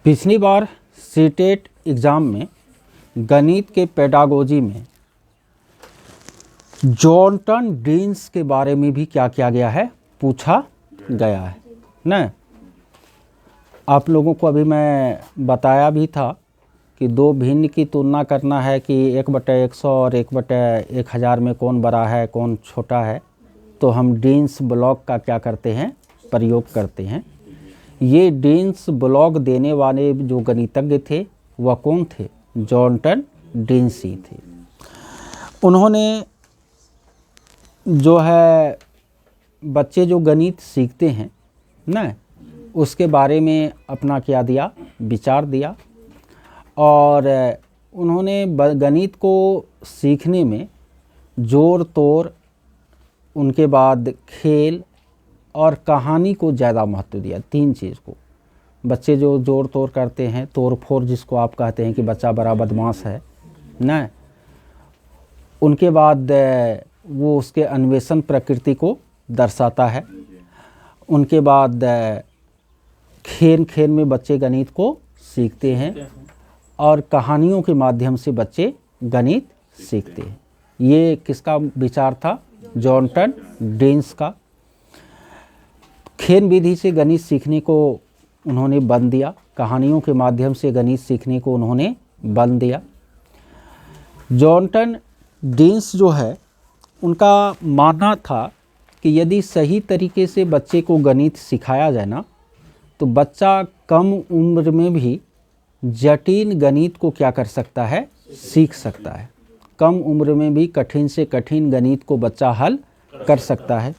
पिछली बार CTET exam में गणित के पेडागोजी में जॉनटन डीन्स के बारे में भी क्या किया गया है, पूछा गया है न। आप लोगों को अभी मैं बताया भी था कि दो भिन्न की तुलना करना है कि 1/100 और 1/1000 में कौन बड़ा है कौन छोटा है, तो हम डीन्स ब्लॉक का क्या करते हैं, प्रयोग करते हैं। ये डीन्स ब्लॉक देने वाले जो गणितज्ञ थे वह कौन थे, जॉनटन डीन्स ही थे। उन्होंने जो है बच्चे जो गणित सीखते हैं न, उसके बारे में अपना क्या दिया, विचार दिया। और उन्होंने गणित को सीखने में जोर तोड़, उनके बाद खेल और कहानी को ज़्यादा महत्व दिया। तीन चीज़ को बच्चे जो जोड़ तोड़ करते हैं, तोड़ फोड़ जिसको आप कहते हैं कि बच्चा बड़ा बदमाश है न, उनके बाद वो उसके अन्वेषण प्रकृति को दर्शाता है। उनके बाद खेल खेल में बच्चे गणित को सीखते हैं और कहानियों के माध्यम से बच्चे गणित सीखते हैं। ये किसका विचार था, जॉनटन डीन्स का। खेल विधि से गणित सीखने को उन्होंने बंद दिया, कहानियों के माध्यम से गणित सीखने को उन्होंने बंद दिया। जॉनटन डीन्स जो है उनका मानना था कि यदि सही तरीके से बच्चे को गणित सिखाया जाए ना, तो बच्चा कम उम्र में भी जटिल गणित को क्या कर सकता है, सीख सकता है। कम उम्र में भी कठिन से कठिन गणित को बच्चा हल कर सकता है।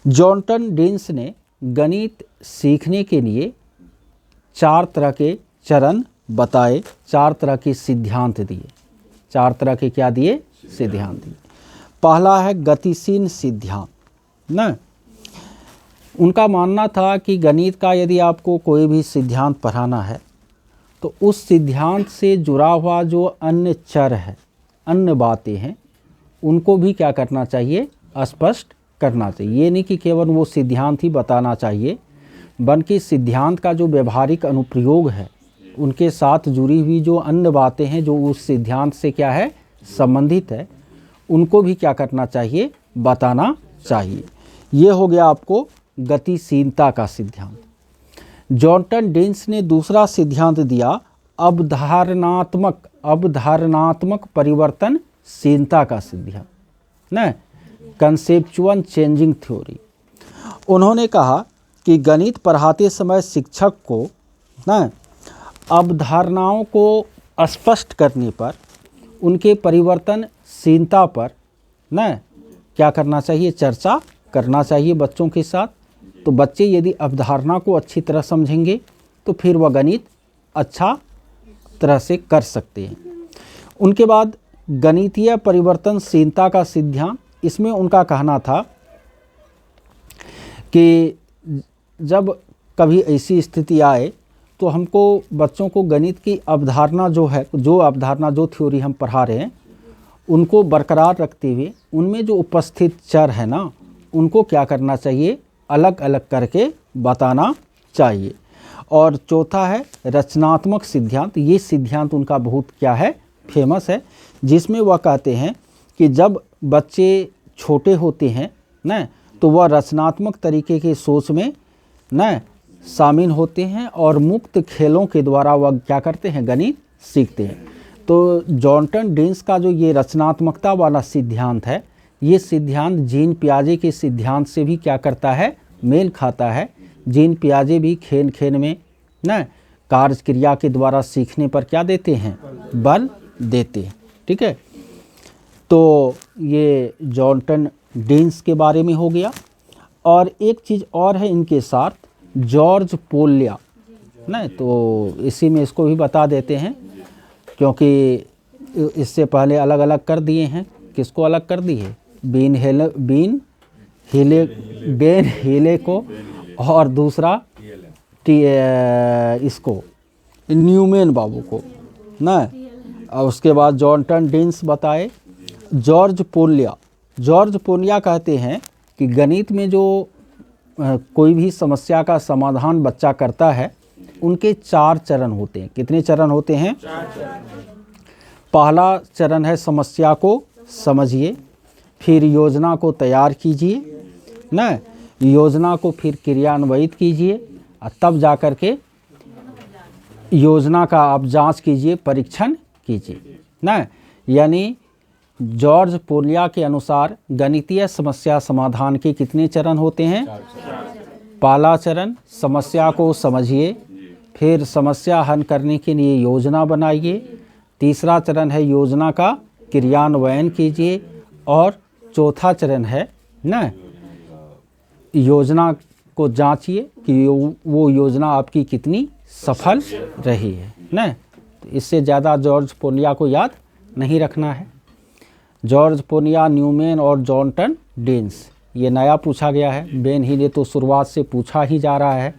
जॉनटन डीन्स ने गणित सीखने के लिए 4 तरह के चरण बताए, 4 तरह के सिद्धांत दिए। 4 तरह के क्या दिए, सिद्धांत दिए। पहला है गतिशील सिद्धांत न। उनका मानना था कि गणित का यदि आपको कोई भी सिद्धांत पढ़ाना है तो उस सिद्धांत से जुड़ा हुआ जो अन्य चर है, अन्य बातें हैं, उनको भी क्या करना चाहिए, स्पष्ट करना चाहिए। ये नहीं कि केवल वो सिद्धांत ही बताना चाहिए, बल्कि सिद्धांत का जो व्यवहारिक अनुप्रयोग है, उनके साथ जुड़ी हुई जो अन्य बातें हैं जो उस सिद्धांत से क्या है, संबंधित है, उनको भी क्या करना चाहिए, बताना चाहिए। ये हो गया आपको गतिशीलता का सिद्धांत। जॉनटन डीन्स ने दूसरा सिद्धांत दिया अवधारणात्मक परिवर्तनशीलता का सिद्धांत न, कंसेप्चुअल चेंजिंग थ्योरी। उन्होंने कहा कि गणित पढ़ाते समय शिक्षक को न अवधारणाओं को स्पष्ट करने पर, उनके परिवर्तनशीलता पर न क्या करना चाहिए, चर्चा करना चाहिए बच्चों के साथ। तो बच्चे यदि अवधारणा को अच्छी तरह समझेंगे तो फिर वह गणित अच्छा तरह से कर सकते हैं। उनके बाद गणितीय परिवर्तनशीलता का सिद्धांत, इसमें उनका कहना था कि जब कभी ऐसी स्थिति आए तो हमको बच्चों को गणित की अवधारणा जो है, जो अवधारणा जो थ्योरी हम पढ़ा रहे हैं, उनको बरकरार रखते हुए उनमें जो उपस्थित चर है ना, उनको क्या करना चाहिए, अलग अलग करके बताना चाहिए। और चौथा है रचनात्मक सिद्धांत। ये सिद्धांत उनका बहुत क्या है, फेमस है, जिसमें वह कहते हैं कि जब बच्चे छोटे होते हैं न, तो वह रचनात्मक तरीके की सोच में न शामिल होते हैं और मुक्त खेलों के द्वारा वह क्या करते हैं, गणित सीखते हैं। तो जॉनटन डीन्स का जो ये रचनात्मकता वाला सिद्धांत है, ये सिद्धांत जीन पियाजे के सिद्धांत से भी क्या करता है, मेल खाता है। जीन पियाजे भी खेल खेल में न कार्य क्रिया के द्वारा सीखने पर क्या देते हैं, बल देते हैं। ठीक है, तो ये जॉनटन डीन्स के बारे में हो गया। और एक चीज़ और है इनके साथ, जॉर्ज पोल्या न, तो इसी में इसको भी बता देते हैं, क्योंकि इससे पहले अलग अलग कर दिए हैं। किसको अलग कर दिए, बेन हीले को, और दूसरा इसको न्यूमैन बाबू को न। और उसके बाद जॉनटन डीन्स बताए। जॉर्ज पोल्या कहते हैं कि गणित में जो कोई भी समस्या का समाधान बच्चा करता है उनके 4 चरण होते हैं। कितने चरण होते हैं? 4 चरण। पहला चरण है समस्या को समझिए, फिर योजना को तैयार कीजिए ना, योजना को फिर क्रियान्वित कीजिए और तब जाकर के योजना का आप जांच कीजिए, परीक्षण कीजिए ना। यानी जॉर्ज पोलिया के अनुसार गणितीय समस्या समाधान के कितने चरण होते हैं? 4 चरण। पहला चरण समस्या को समझिए, फिर समस्या हल करने के लिए योजना बनाइए, तीसरा चरण है योजना का क्रियान्वयन कीजिए और चौथा चरण है ना योजना को जांचिए कि वो योजना आपकी कितनी सफल रही है ना। तो इससे ज़्यादा जॉर्ज पोलिया को याद नहीं रखना है। जॉर्ज पोलिया, न्यूमैन और जॉनटन डेन्स, ये नया पूछा गया है। बेन ही ने तो शुरुआत से पूछा ही जा रहा है,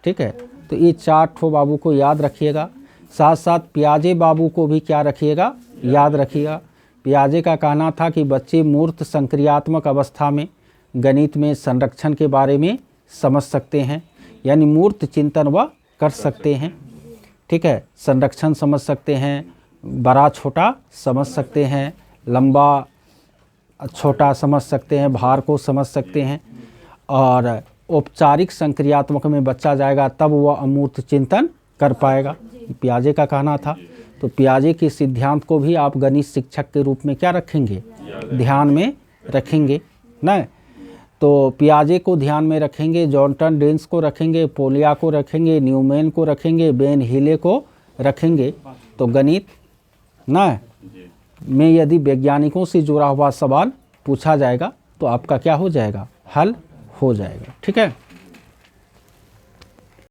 ठीक है। तो ये 4 ठो बाबू को याद रखिएगा। साथ साथ पियाजे बाबू को भी क्या रखिएगा? याद रखिएगा। पियाजे का कहना था कि बच्चे मूर्त संक्रियात्मक अवस्था में गणित में संरक्षण के बारे में समझ सकते हैं, यानी मूर्त चिंतन वह कर सकते हैं, ठीक है। संरक्षण समझ सकते हैं, बड़ा छोटा समझ सकते हैं, लंबा छोटा समझ सकते हैं, भार को समझ सकते हैं। और औपचारिक संक्रियात्मक में बच्चा जाएगा तब वह अमूर्त चिंतन कर पाएगा, पियाजे का कहना था। तो पियाजे के सिद्धांत को भी आप गणित शिक्षक के रूप में क्या रखेंगे? ध्यान में रखेंगे ना। तो पियाजे को ध्यान में रखेंगे, जॉनटन डेन्स को रखेंगे, पोलिया को रखेंगे, न्यूमैन को रखेंगे, बेन हीले को रखेंगे। तो गणित ना में यदि वैज्ञानिकों से जुड़ा हुआ सवाल पूछा जाएगा तो आपका क्या हो जाएगा? हल हो जाएगा, ठीक है।